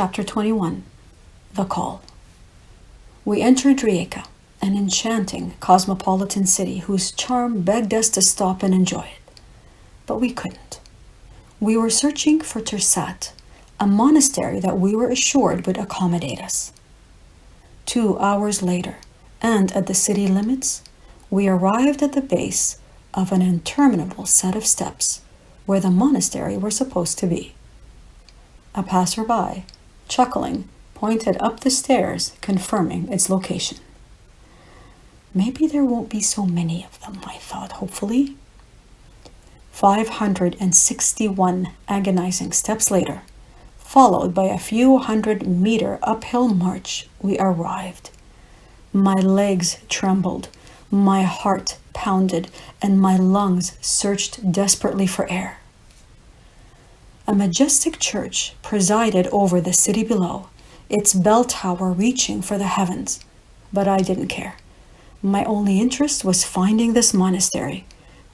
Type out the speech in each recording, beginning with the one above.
Chapter 21. The Call. We entered Rijeka, an enchanting cosmopolitan city whose charm begged us to stop and enjoy it. But we couldn't. We were searching for Trsat, a monastery that we were assured would accommodate us. 2 hours later, and at the city limits, we arrived at the base of an interminable set of steps where the monastery were supposed to be. A passerby, chuckling, pointed up the stairs, confirming its location. Maybe there won't be so many of them, I thought hopefully. 561 agonizing steps later, followed by a few 100-meter uphill march, we arrived. My legs trembled, my heart pounded, and my lungs searched desperately for air. A majestic church presided over the city below, its bell tower reaching for the heavens, but I didn't care. My only interest was finding this monastery,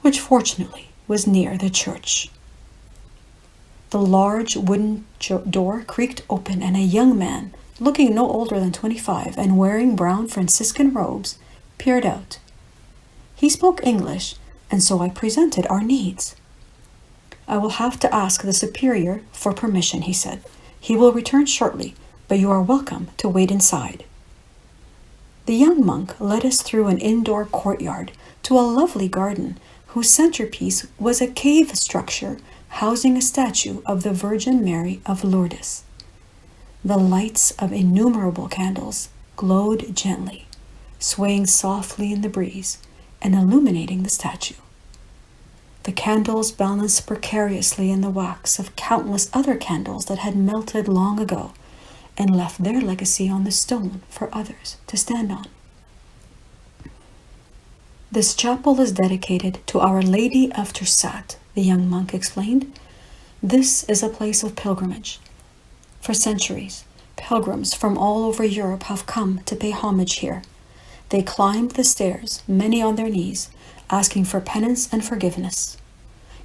which fortunately was near the church. The large wooden door creaked open and a young man, looking no older than 25 and wearing brown Franciscan robes, peered out. He spoke English, and so I presented our needs. I will have to ask the superior for permission, he said. He will return shortly, but you are welcome to wait inside. The young monk led us through an indoor courtyard to a lovely garden whose centerpiece was a cave structure housing a statue of the Virgin Mary of Lourdes. The lights of innumerable candles glowed gently, swaying softly in the breeze and illuminating the statue. The candles balanced precariously in the wax of countless other candles that had melted long ago and left their legacy on the stone for others to stand on. This chapel is dedicated to Our Lady of Trsat, the young monk explained. This is a place of pilgrimage. For centuries, pilgrims from all over Europe have come to pay homage here. They climbed the stairs, many on their knees, asking for penance and forgiveness.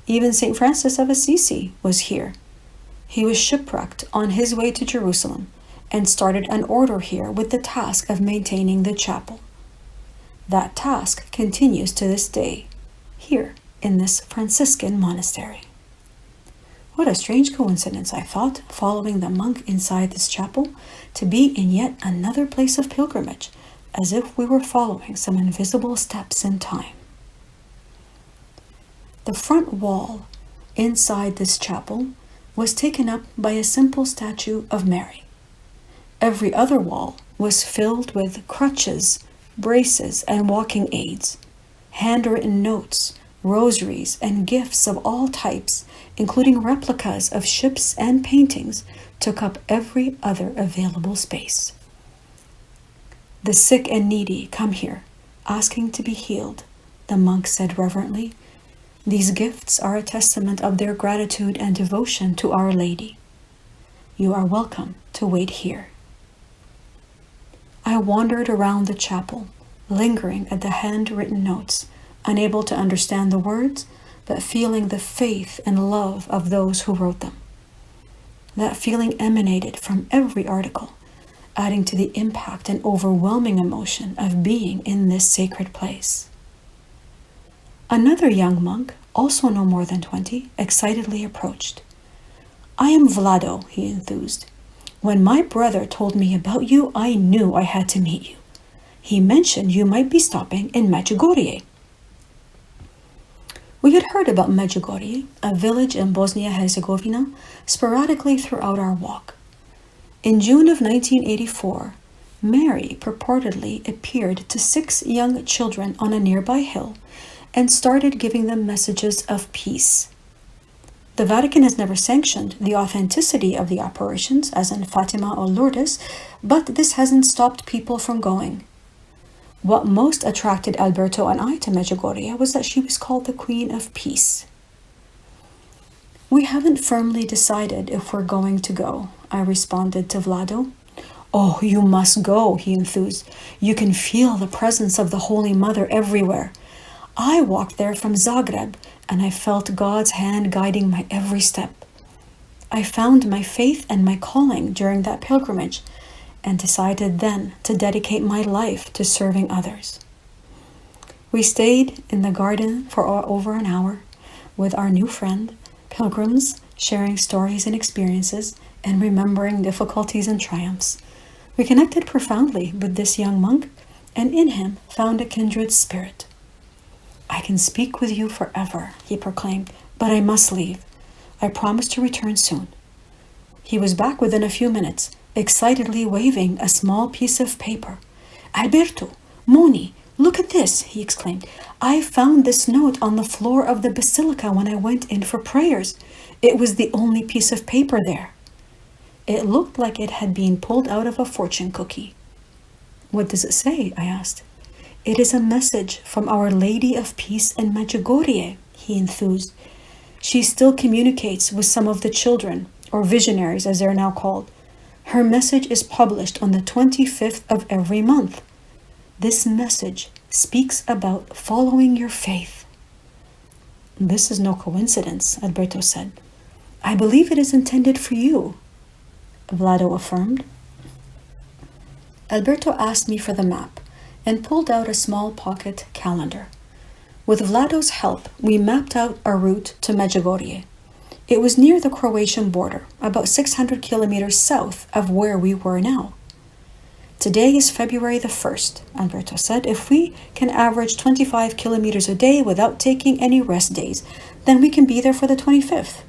Even St. Francis of Assisi was here. He was shipwrecked on his way to Jerusalem and started an order here with the task of maintaining the chapel. That task continues to this day, here in this Franciscan monastery. What a strange coincidence, I thought, following the monk inside this chapel, to be in yet another place of pilgrimage, as if we were following some invisible steps in time. The front wall inside this chapel was taken up by a simple statue of Mary. Every other wall was filled with crutches, braces, and walking aids. Handwritten notes, rosaries, and gifts of all types, including replicas of ships and paintings, took up every other available space. The sick and needy come here, asking to be healed, the monk said reverently. These gifts are a testament of their gratitude and devotion to Our Lady. You are welcome to wait here. I wandered around the chapel, lingering at the handwritten notes, unable to understand the words, but feeling the faith and love of those who wrote them. That feeling emanated from every article, adding to the impact and overwhelming emotion of being in this sacred place. Another young monk, also no more than 20, excitedly approached. I am Vlado, he enthused. When my brother told me about you, I knew I had to meet you. He mentioned you might be stopping in Medjugorje. We had heard about Medjugorje, a village in Bosnia-Herzegovina, sporadically throughout our walk. In June of 1984, Mary purportedly appeared to 6 young children on a nearby hill and started giving them messages of peace. The Vatican has never sanctioned the authenticity of the apparitions, as in Fatima or Lourdes, but this hasn't stopped people from going. What most attracted Alberto and I to Medjugorje was that she was called the Queen of Peace. We haven't firmly decided if we're going to go, I responded to Vlado. Oh, you must go, he enthused. You can feel the presence of the Holy Mother everywhere. I walked there from Zagreb, and I felt God's hand guiding my every step. I found my faith and my calling during that pilgrimage and decided then to dedicate my life to serving others. We stayed in the garden for over an hour with our new friend, pilgrims sharing stories and experiences and remembering difficulties and triumphs. We connected profoundly with this young monk and in him found a kindred spirit. I can speak with you forever, he proclaimed, but I must leave. I promise to return soon. He was back within a few minutes, excitedly waving a small piece of paper. Alberto, Mony, look at this, he exclaimed. I found this note on the floor of the basilica when I went in for prayers. It was the only piece of paper there. It looked like it had been pulled out of a fortune cookie. What does it say? I asked. It is a message from Our Lady of Peace in Medjugorje, he enthused. She still communicates with some of the children, or visionaries as they're now called. Her message is published on the 25th of every month. This message speaks about following your faith. This is no coincidence, Alberto said. I believe it is intended for you, Vlado affirmed. Alberto asked me for the map and pulled out a small pocket calendar. With Vlado's help, we mapped out our route to Medjugorje. It was near the Croatian border, about 600 kilometers south of where we were now. Today is February the 1st, Alberto said. If we can average 25 kilometers a day without taking any rest days, then we can be there for the 25th.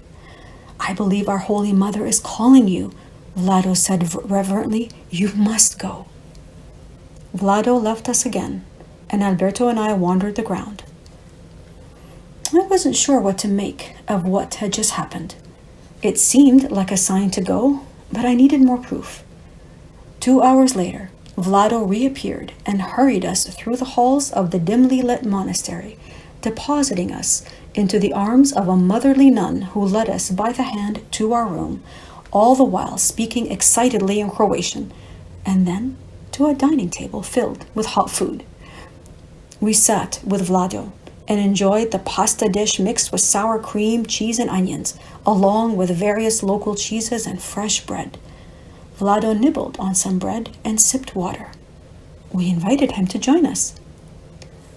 I believe our Holy Mother is calling you, Vlado said reverently. You must go. Vlado left us again, and Alberto and I wandered the ground. I wasn't sure what to make of what had just happened. It seemed like a sign to go, but I needed more proof. 2 hours later, Vlado reappeared and hurried us through the halls of the dimly lit monastery, depositing us into the arms of a motherly nun who led us by the hand to our room, all the while speaking excitedly in Croatian, and then to a dining table filled with hot food. We sat with Vlado and enjoyed the pasta dish mixed with sour cream, cheese, and onions, along with various local cheeses and fresh bread. Vlado nibbled on some bread and sipped water. We invited him to join us.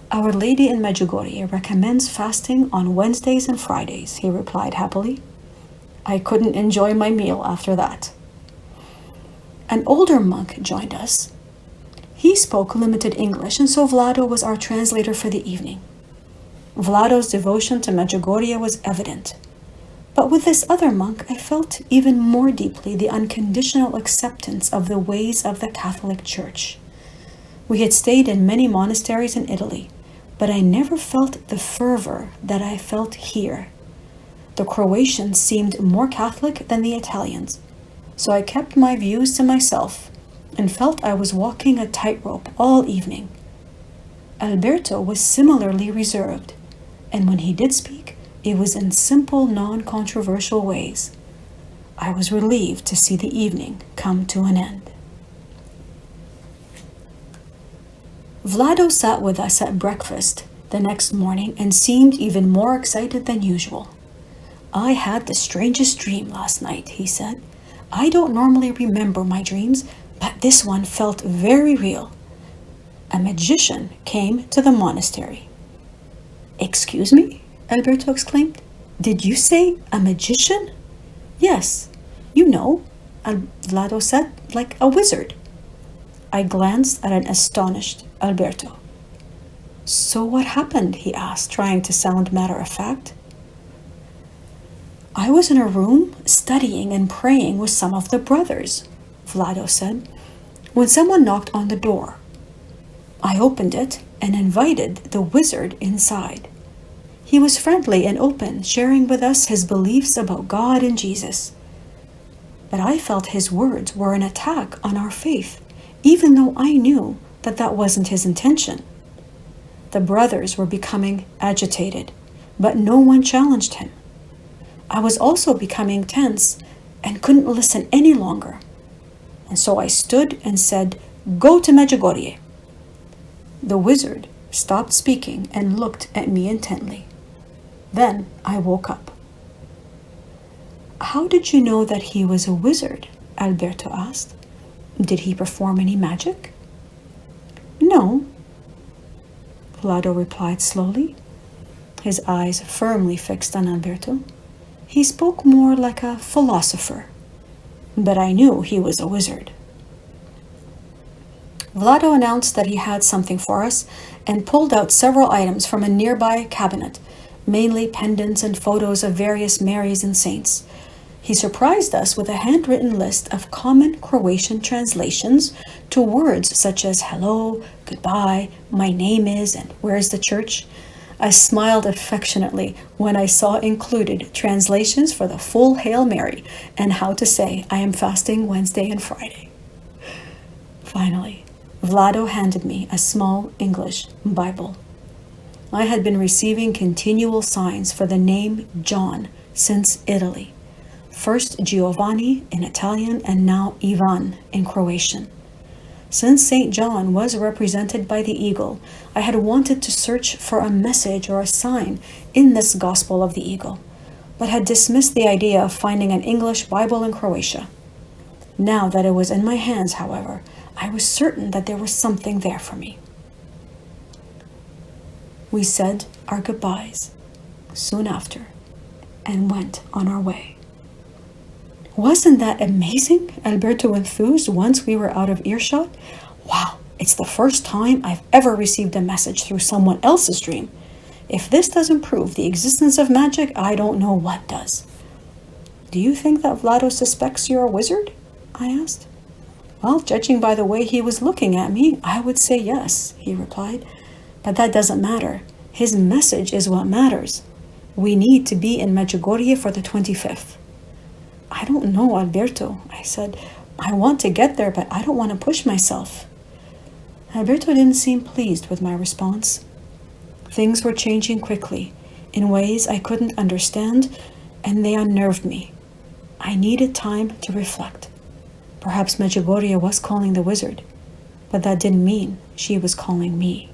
Our Lady in Medjugorje recommends fasting on Wednesdays and Fridays, he replied happily. I couldn't enjoy my meal after that. An older monk joined us. He spoke limited English, and so Vlado was our translator for the evening. Vlado's devotion to Medjugorje was evident. But with this other monk, I felt even more deeply the unconditional acceptance of the ways of the Catholic Church. We had stayed in many monasteries in Italy, but I never felt the fervor that I felt here. The Croatians seemed more Catholic than the Italians, so I kept my views to myself and felt I was walking a tightrope all evening. Alberto was similarly reserved, and when he did speak, it was in simple, non-controversial ways. I was relieved to see the evening come to an end. Vlado sat with us at breakfast the next morning and seemed even more excited than usual. I had the strangest dream last night, he said. I don't normally remember my dreams, but this one felt very real. A magician came to the monastery. Excuse me? Alberto exclaimed. Did you say a magician? Yes, you know, Vlado said, like a wizard. I glanced at an astonished Alberto. So what happened? He asked, trying to sound matter-of-fact. I was in a room studying and praying with some of the brothers, Vlado said, when someone knocked on the door. I opened it and invited the wizard inside. He was friendly and open, sharing with us his beliefs about God and Jesus. But I felt his words were an attack on our faith, even though I knew that that wasn't his intention. The brothers were becoming agitated, but no one challenged him. I was also becoming tense and couldn't listen any longer. And so I stood and said, "Go to Medjugorje." The wizard stopped speaking and looked at me intently. Then I woke up. How did you know that he was a wizard? Alberto asked. Did he perform any magic? No, Vlado replied slowly, his eyes firmly fixed on Alberto. He spoke more like a philosopher, but I knew he was a wizard. Vlado announced that he had something for us and pulled out several items from a nearby cabinet, mainly pendants and photos of various Marys and saints. He surprised us with a handwritten list of common Croatian translations to words such as hello, goodbye, my name is, and where's the church? I smiled affectionately when I saw included translations for the full Hail Mary and how to say I am fasting Wednesday and Friday. Finally, Vlado handed me a small English Bible. I had been receiving continual signs for the name John since Italy. First Giovanni in Italian and now Ivan in Croatian. Since St. John was represented by the eagle, I had wanted to search for a message or a sign in this Gospel of the Eagle, but had dismissed the idea of finding an English Bible in Croatia. Now that it was in my hands, however, I was certain that there was something there for me. We said our goodbyes soon after and went on our way. Wasn't that amazing? Alberto enthused once we were out of earshot. Wow, it's the first time I've ever received a message through someone else's dream. If this doesn't prove the existence of magic, I don't know what does. Do you think that Vlado suspects you're a wizard? I asked. Well, judging by the way he was looking at me, I would say yes, he replied. But that doesn't matter. His message is what matters. We need to be in Medjugorje for the 25th. I don't know, Alberto, I said. I want to get there, but I don't want to push myself. Alberto didn't seem pleased with my response. Things were changing quickly, in ways I couldn't understand, and they unnerved me. I needed time to reflect. Perhaps Medjugorje was calling the wizard, but that didn't mean she was calling me.